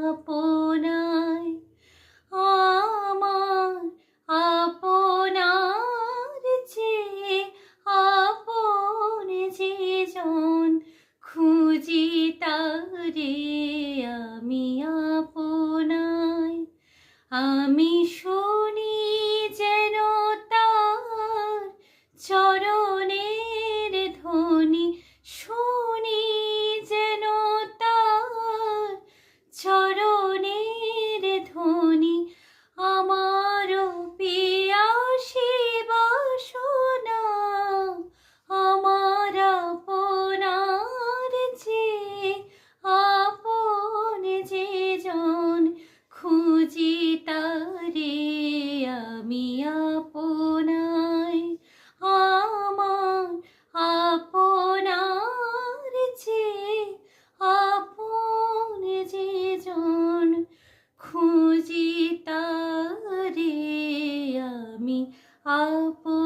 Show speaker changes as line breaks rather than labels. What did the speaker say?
আপনায়। আমার আপনার চেয়ে আপন যে জন, খুঁজি তারে আমি আপনায়। আমি শুনি যেন তার চরণের ধ্বনি, শুনি যেন তার চরণের ধ্বনি। আমারও পিয়াসী বাসনা, আমার আপনার চেয়ে আপন যে জন, খুঁজি তারে আমি আপনায়। আমার আপনার চেয়ে আপন যে জন, খুঁজি তারে আমি আপন।